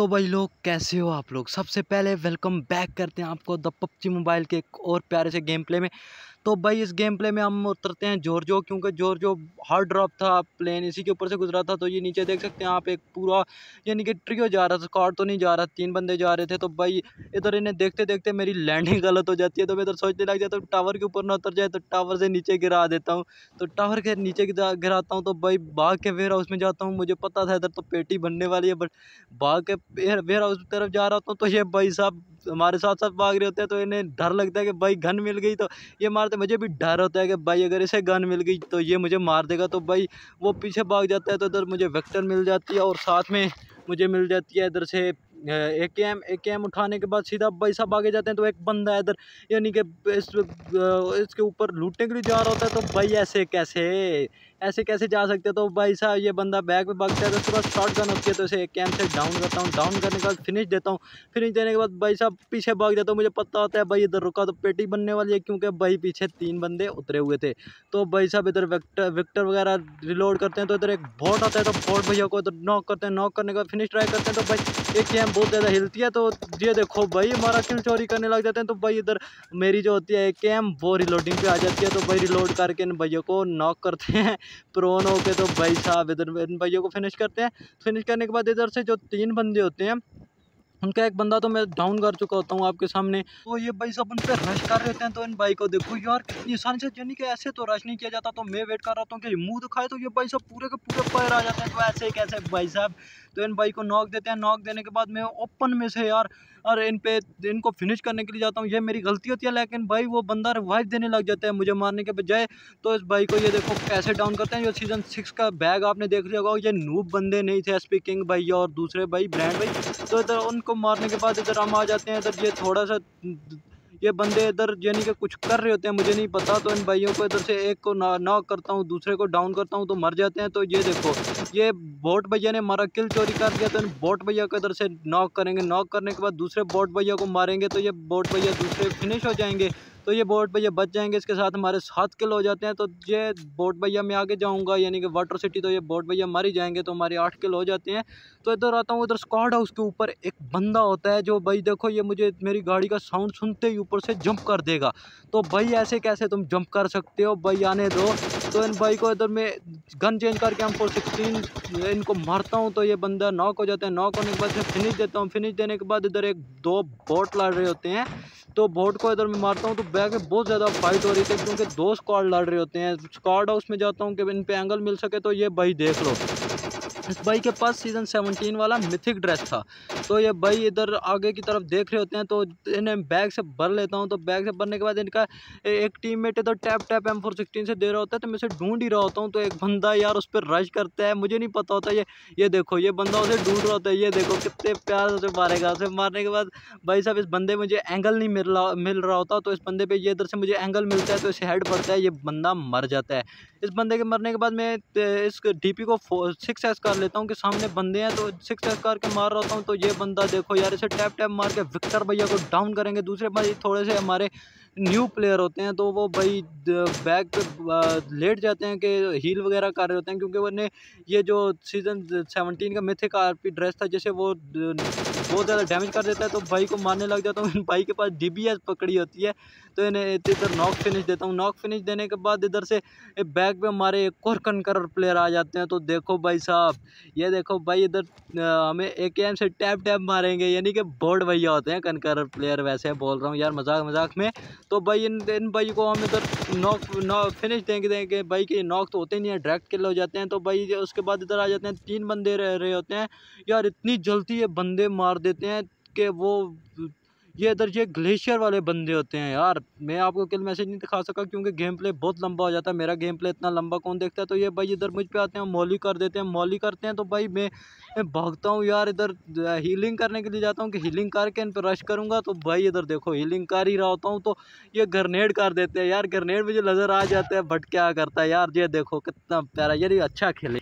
तो भाई लोग कैसे हो आप लोग। सबसे पहले वेलकम बैक करते हैं आपको द पबजी मोबाइल के एक और प्यारे से गेम प्ले में। तो भाई इस गेम प्ले में हम उतरते हैं जॉर्जो, क्योंकि जॉर्जो हार्ड ड्रॉप था, प्लेन इसी के ऊपर से गुजरा था। तो ये नीचे देख सकते हैं आप, एक पूरा यानी कि ट्रियो जा रहा था, स्क्वाड तो नहीं जा रहा, 3 बंदे जा रहे थे। तो भाई इधर इन्हें देखते देखते मेरी लैंडिंग गलत हो जाती है, तो मैं इधर सोचने लग जाता हूँ टावर के ऊपर ना उतर जाए, तो टावर से नीचे गिरा देता हूँ। तो टावर के नीचे गिराता हूँ, तो भाई भाग के वेयर हाउस में जाता हूँ। मुझे पता था इधर तो पेटी बनने वाली है, बट भाग के वेयर हाउस की तरफ जा रहा होता हूँ, तो ये भाई साहब हमारे साथ साथ भाग रहे होते हैं। तो इन्हें डर लगता है कि भाई गन मिल गई तो ये मारते। मुझे भी डर होता है कि भाई अगर इसे गन मिल गई तो ये मुझे मार देगा। तो भाई वो पीछे भाग जाता है, तो इधर मुझे वेक्टर मिल जाती है और साथ में मुझे मिल जाती है इधर से ए के एम उठाने के बाद सीधा भाई साहब आगे जाते हैं। तो एक बंदा है इधर यानी कि इसके ऊपर लूटने के लिए जा रहा होता है। तो भाई ऐसे कैसे जा सकते हैं। तो भाई साहब ये बंदा बैग में भागता है, तो उसके बाद शॉर्ट गन होती है, तो इसे ए के एम से डाउन करता हूँ। डाउन करने के बाद फिनिश देता हूँ। फिनिश देने के बाद भाई साहब पीछे भाग जाता हूँ। मुझे पता होता है भाई इधर रुका तो पेटी बनने वाली है, क्योंकि भाई पीछे 3 बंदे उतरे हुए थे। तो भाई साहब इधर विक्टर वगैरह रिलोड करते हैं, तो इधर एक बॉट आता है, तो बॉट भैया को इधर नॉक करते हैं। नॉक करने के बाद फिनिश ट्राई करते हैं, तो भाई एक गेम बहुत ज़्यादा हिलती है। तो ये देखो भाई हमारा किल चोरी करने लग जाते हैं। तो भाई इधर मेरी जो होती है एक गेम वो रिलोडिंग पे आ जाती है, तो भाई रिलोड करके इन भैया को नॉक करते हैं प्रोन होके। तो भाई साहब इधर इन भैया को फिनिश करते हैं। फिनिश करने के बाद इधर से जो 3 बंदे होते हैं, उनका एक बंदा तो मैं डाउन कर चुका होता हूँ आपके सामने। तो ये भाई सब उन पे रश कर रहे हैं। तो इन भाई को देखो यार कितनी आसानी से, यानी कि ऐसे तो रश नहीं किया जाता। तो मैं वेट कर रहा हूँ कि मुंह दिखाए, तो ये भाई सब पूरे के पूरे पैर आ जाते हैं। तो ऐसे ही कैसे भाई साहब। तो इन भाई को नॉक देते हैं। नॉक देने के बाद मैं ओपन में से यार और इनको फिनिश करने के लिए जाता हूँ। ये मेरी गलती होती है, लेकिन भाई वो बंदा रिवाइव देने लग जाता है मुझे मारने के बजाय। तो इस भाई को ये देखो कैसे डाउन करते हैं। जो सीजन 6 का बैग आपने देख लिया होगा, ये नूब बंदे नहीं थे, एसपी किंग भाई और दूसरे भाई ब्रांड भाई। तो इधर उनको मारने के बाद इधर हम आ जाते हैं। इधर ये थोड़ा सा ये बंदे इधर यानी कि कुछ कर रहे होते हैं, मुझे नहीं पता। तो इन भाइयों को इधर से एक को नॉक करता हूँ, दूसरे को डाउन करता हूँ, तो मर जाते हैं। तो ये देखो ये बोट भैया ने हमारा किल चोरी कर दिया। तो इन बोट भैया को इधर से नॉक करेंगे। नॉक करने के बाद दूसरे बोट भैया को मारेंगे, तो ये बोट भैया दूसरे फिनिश हो जाएंगे। तो ये बोट भैया बच जाएंगे, इसके साथ हमारे 7 किल हो जाते हैं। तो ये बोट भैया मैं आगे जाऊँगा यानी कि वाटर सिटी, तो ये बोट भैया मर ही जाएंगे, तो हमारे 8 किल हो जाते हैं। तो इधर आता हूँ, इधर स्क्वाड हाउस के ऊपर एक बंदा होता है, जो भाई देखो ये मुझे मेरी गाड़ी का साउंड सुनते ही ऊपर से जंप कर देगा। तो भाई ऐसे कैसे तुम जंप कर सकते हो भाई, आने दो। तो इन भाई को इधर मैं गन चेंज करके हम 416 इनको मारता हूँ। तो ये बंदा नॉक हो जाता है। नॉक होने के बाद मैं फिनिश देता हूँ। फिनिश देने के बाद इधर 2 बोट लड़ रहे होते हैं, तो बोट को इधर मैं मारता हूँ। तो बैग में बहुत ज़्यादा फाइट हो रही थी, क्योंकि 2 स्क्वाड लड़ रहे होते हैं। स्क्वाड हाउस में जाता हूँ कि इन पे एंगल मिल सके। तो ये भाई देख लो, इस भाई के पास सीजन 17 वाला मिथिक ड्रेस था। तो ये भाई इधर आगे की तरफ देख रहे होते हैं, तो इन्हें बैग से भर लेता हूँ। तो बैग से भरने के बाद इनका एक टीममेट इधर टैप टैप M416 से दे रहा होता है, तो मैं उसे ढूंढ ही रहा होता हूँ। तो एक बंदा यार उस पर रश करता है, मुझे नहीं पता होता ये देखो ये बंदा उसे ढूंढ रहा होता है। ये देखो कितने प्यार से मारेगा। उसे मारने के बाद भाई साहब इस बंदे मुझे एंगल नहीं मिल रहा होता, तो इस बंदे पे ये इधर से मुझे एंगल मिलता है, तो इसे हेड पड़ता है, ये बंदा मर जाता है। इस बंदे के मरने के बाद मैं इस डीपी को 6S कर लेता हूँ कि सामने बंदे हैं, तो 6S करके मार रहा हूँ। तो ये बंदा देखो यार, इसे टैप टैप मार के विक्टर भैया को डाउन करेंगे। दूसरे भाई थोड़े से हमारे न्यू प्लेयर होते हैं, तो वो भाई बैग पे लेट जाते हैं कि हील वगैरह कर रहे होते हैं, क्योंकि उन्हें ये जो सीजन 17 का मिथिक आरपी ड्रेस था, जैसे वो बहुत ज़्यादा डैमेज कर देता है। तो भाई को मारने लग जाता हूँ। भाई के पास DBS पकड़ी होती है, तो इन्हें इधर नॉक फिनिश देता हूँ। नॉक फिनिश देने के बाद इधर से बैक पे हमारे एक और कनकर प्लेयर आ जाते हैं। तो देखो भाई साहब, ये देखो भाई इधर हमें AKM से टैप टैप मारेंगे, यानी कि बोर्ड भैया होते हैं कनकर प्लेयर, वैसे बोल रहा हूँ यार मजाक मजाक में। तो भाई इन भाई को हम इधर नॉक फिनिश देंगे भाई के नॉक तो होते नहीं है, डायरेक्ट किल हो जाते हैं। तो भाई उसके बाद इधर आ जाते हैं, 3 बंदे रह रहे होते हैं यार, इतनी जल्दी ये बंदे मार देते हैं कि वो ये इधर ये ग्लेशियर वाले बंदे होते हैं यार। मैं आपको किल मैसेज नहीं दिखा सका, क्योंकि गेम प्ले बहुत लंबा हो जाता है, मेरा गेम प्ले इतना लंबा कौन देखता है। तो ये भाई इधर मुझ पे आते हैं, मॉली कर देते हैं, मॉली करते हैं। तो भाई मैं भागता हूँ यार, इधर हीलिंग करने के लिए जाता हूँ कि हीलिंग करके इन पर रश करूँगा। तो भाई इधर देखो हीलिंग कर ही रहा होता हूँ, तो ये ग्रेनेड कर देते हैं यार। ग्रेनेड मुझे नज़र आ जाता है, बट क्या करता है यार। ये देखो कितना प्यारा, ये अच्छा खेले।